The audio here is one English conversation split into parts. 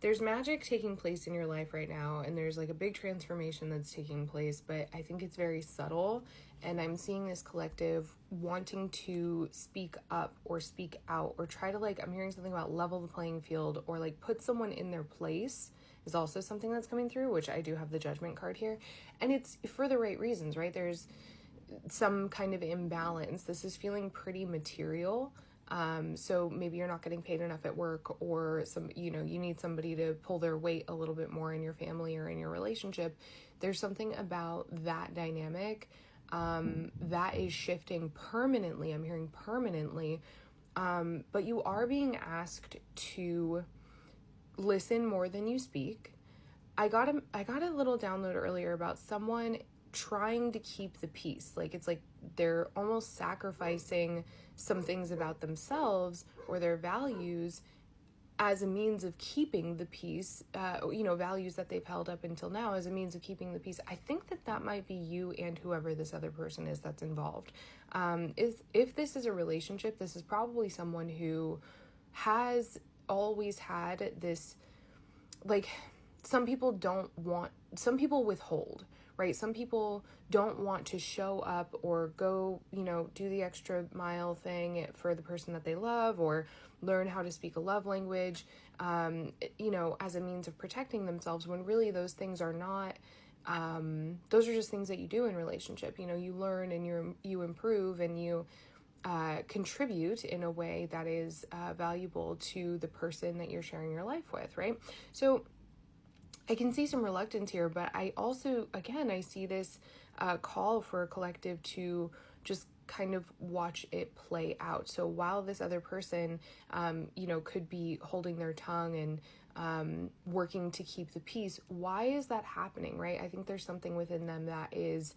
there's magic taking place in your life right now, and there's like a big transformation that's taking place, but I think it's very subtle. And I'm seeing this collective wanting to speak up or speak out or try to, like, I'm hearing something about level the playing field or like put someone in their place is also something that's coming through, which I do have the Judgment card here. And it's for the right reasons, right? There's some kind of imbalance. This is feeling pretty material. So maybe you're not getting paid enough at work, or you need somebody to pull their weight a little bit more in your family or in your relationship. There's something about that dynamic that is shifting permanently. I'm hearing permanently. But you are being asked to listen more than you speak. I got a little download earlier about someone trying to keep the peace. Like, it's like they're almost sacrificing some things about themselves or their values as a means of keeping the peace, values that they've held up until now as a means of keeping the peace. I think that might be you and whoever this other person is that's involved. If this is a relationship, this is probably someone who has always had this, like, some people withhold, right? Some people don't want to show up or go, do the extra mile thing for the person that they love, or learn how to speak a love language, as a means of protecting themselves, when really those things are not, those are just things that you do in relationship. You learn and you improve and you contribute in a way that is valuable to the person that you're sharing your life with, right? So I can see some reluctance here, but I also, again, I see this call for a collective to just kind of watch it play out. So while this other person, could be holding their tongue and working to keep the peace, why is that happening, right? I think there's something within them that is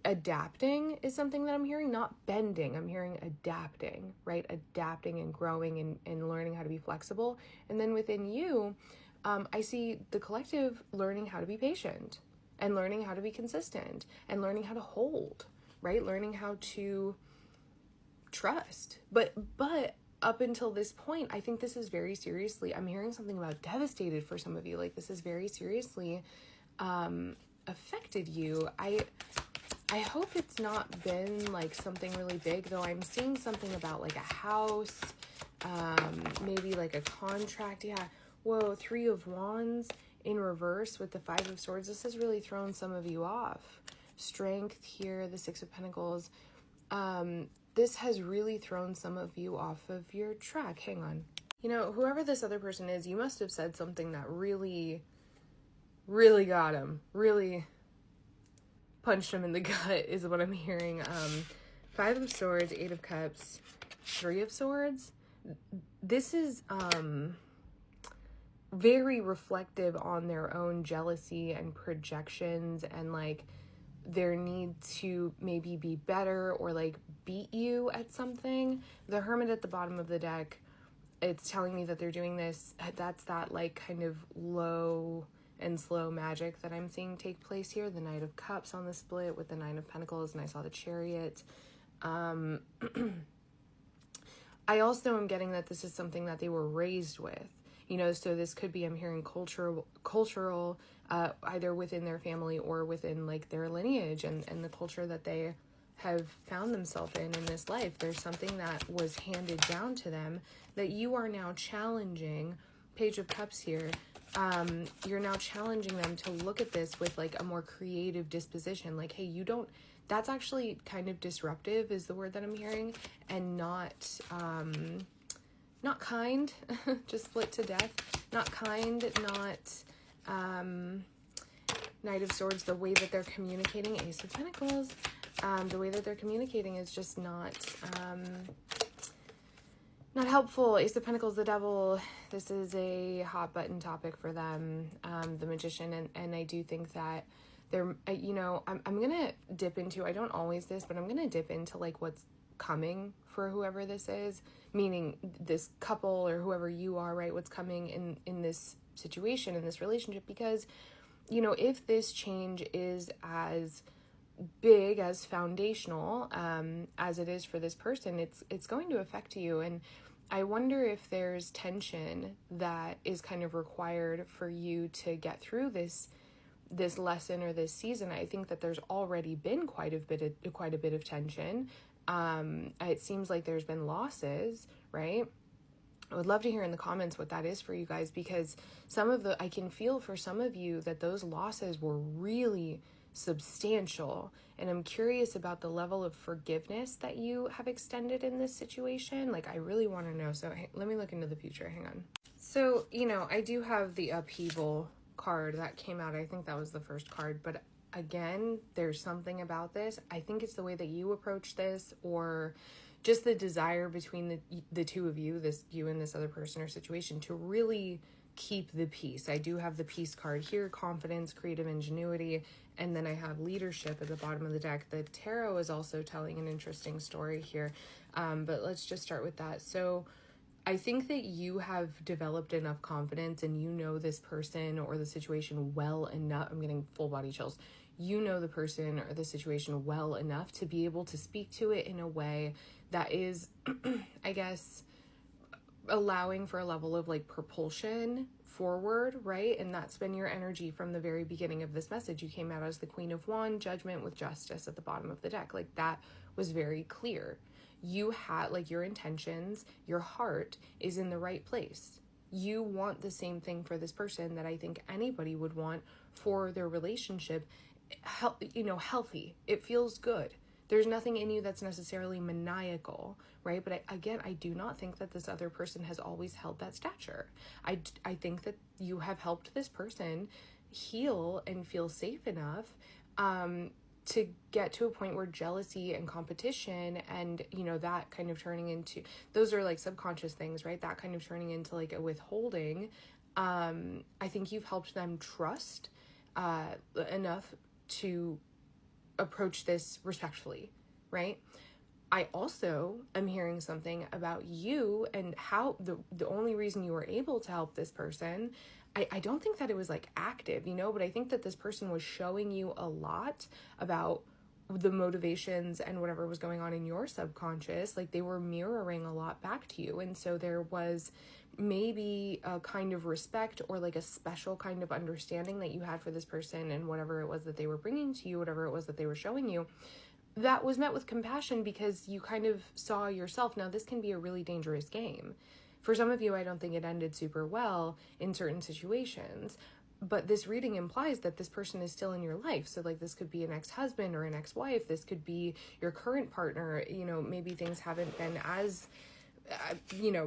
adapting, is something that I'm hearing, not bending. I'm hearing adapting, right? Adapting and growing and learning how to be flexible. And then within you, I see the collective learning how to be patient and learning how to be consistent and learning how to hold, right? Learning how to trust. But up until this point, I think this is very seriously, I'm hearing something about devastated for some of you. Like, this has very seriously affected you. I hope it's not been like something really big, though. I'm seeing something about like a house, maybe like a contract. Yeah. Whoa, 3 of Wands in reverse with the 5 of Swords. This has really thrown some of you off. Strength here, the 6 of Pentacles. This has really thrown some of you off of your track. Hang on. Whoever this other person is, you must have said something that really, really got him. Really punched him in the gut is what I'm hearing. 5 of Swords, 8 of Cups, 3 of Swords. This is very reflective on their own jealousy and projections and like their need to maybe be better or like beat you at something. The Hermit at the bottom of the deck, it's telling me that they're doing this. That's that like kind of low and slow magic that I'm seeing take place here. The Knight of Cups on the split with the 9 of Pentacles, and I saw the Chariot. I also am getting that this is something that they were raised with. So this could be, I'm hearing cultural, either within their family or within like their lineage and the culture that they have found themselves in this life. There's something that was handed down to them that you are now challenging. Page of Cups here. You're now challenging them to look at this with like a more creative disposition. Like, hey, that's actually kind of disruptive is the word that I'm hearing, and not kind, just split to death. Not kind, not Knight of Swords. The way that they're communicating, Ace of Pentacles, the way that they're communicating is just not helpful. Ace of Pentacles, the Devil. This is a hot button topic for them. The Magician, and I do think that they're, I'm gonna dip into, I don't always this, but I'm gonna dip into like what's coming for whoever this is, meaning this couple or whoever you are, right? What's coming in this situation, in this relationship, because, if this change is as big, as foundational, as it is for this person, it's going to affect you. And I wonder if there's tension that is kind of required for you to get through this lesson or this season. I think that there's already been quite a bit of tension. It seems like there's been losses, right? I would love to hear in the comments what that is for you guys, because I can feel for some of you that those losses were really substantial. And I'm curious about the level of forgiveness that you have extended in this situation. Like, I really want to know. So let me look into the future. Hang on. So, I do have the upheaval card that came out. I think that was the first card. But again, there's something about this. I think it's the way that you approach this, or just the desire between the two of you, you and this other person or situation, to really keep the peace. I do have the peace card here, confidence, creative ingenuity, and then I have leadership at the bottom of the deck. The tarot is also telling an interesting story here, but let's just start with that. So I think that you have developed enough confidence, and you know this person or the situation well enough. I'm getting full body chills. You know the person or the situation well enough to be able to speak to it in a way that is, I guess, allowing for a level of like propulsion forward, right? And that's been your energy from the very beginning of this message. You came out as the Queen of Wands, Judgment with Justice at the bottom of the deck. Like, that was very clear. You had, like, your intentions, your heart is in the right place. You want the same thing for this person that I think anybody would want for their relationship. Healthy. It feels good. There's nothing in you that's necessarily maniacal, right? But I do not think that this other person has always held that stature. I think that you have helped this person heal and feel safe enough to get to a point where jealousy and competition and, that kind of turning into, those are like subconscious things, right? That kind of turning into like a withholding. I think you've helped them trust enough to approach this respectfully, right? I also am hearing something about you and how the only reason you were able to help this person, I don't think that it was like active, but I think that this person was showing you a lot about the motivations and whatever was going on in your subconscious. Like, they were mirroring a lot back to you. And so there was maybe a kind of respect or like a special kind of understanding that you had for this person and whatever it was that they were bringing to you, whatever it was that they were showing you, that was met with compassion because you kind of saw yourself. Now, this can be a really dangerous game. For some of you, I don't think it ended super well in certain situations, but this reading implies that this person is still in your life. So like, this could be an ex-husband or an ex-wife. This could be your current partner. Maybe things haven't been as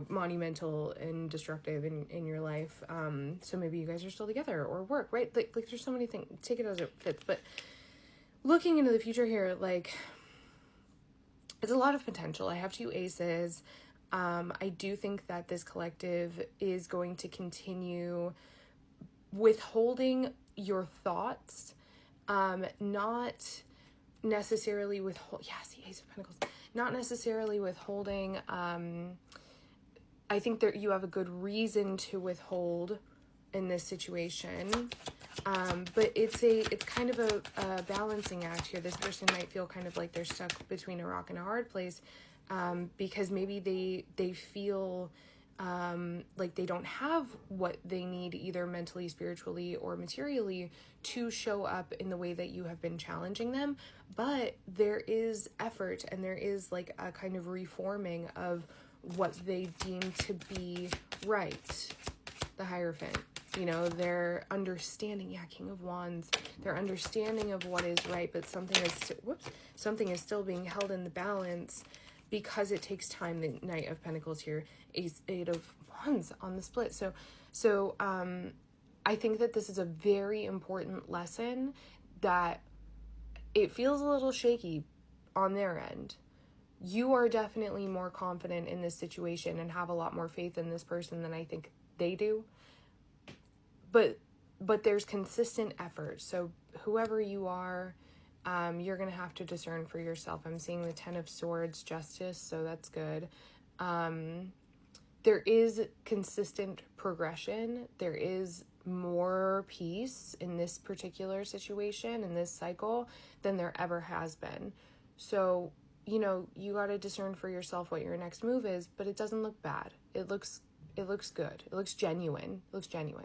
monumental and destructive in your life. So maybe you guys are still together or work, right? Like there's so many things. Take it as it fits. But looking into the future here, like, it's a lot of potential. I have 2 aces. I do think that this collective is going to continue withholding your thoughts, not necessarily the Ace of Pentacles, not necessarily withholding. I think that you have a good reason to withhold in this situation. But it's kind of a balancing act here. This person might feel kind of like they're stuck between a rock and a hard place, because maybe they feel like they don't have what they need, either mentally, spiritually, or materially, to show up in the way that you have been challenging them. But there is effort, and there is like a kind of reforming of what they deem to be right. The Hierophant, their understanding, King of Wands, their understanding of what is right, but something is still being held in the balance because it takes time. The Knight of Pentacles here, Eight of Wands on the split. So I think that this is a very important lesson, that it feels a little shaky on their end. You are definitely more confident in this situation and have a lot more faith in this person than I think they do. But there's consistent effort. So whoever you are, you're going to have to discern for yourself. I'm seeing the Ten of Swords, Justice, so that's good. There is consistent progression. There is more peace in this particular situation, in this cycle, than there ever has been. So you know, you got to discern for yourself what your next move is, but it doesn't look bad. It looks good. It looks genuine. It looks genuine.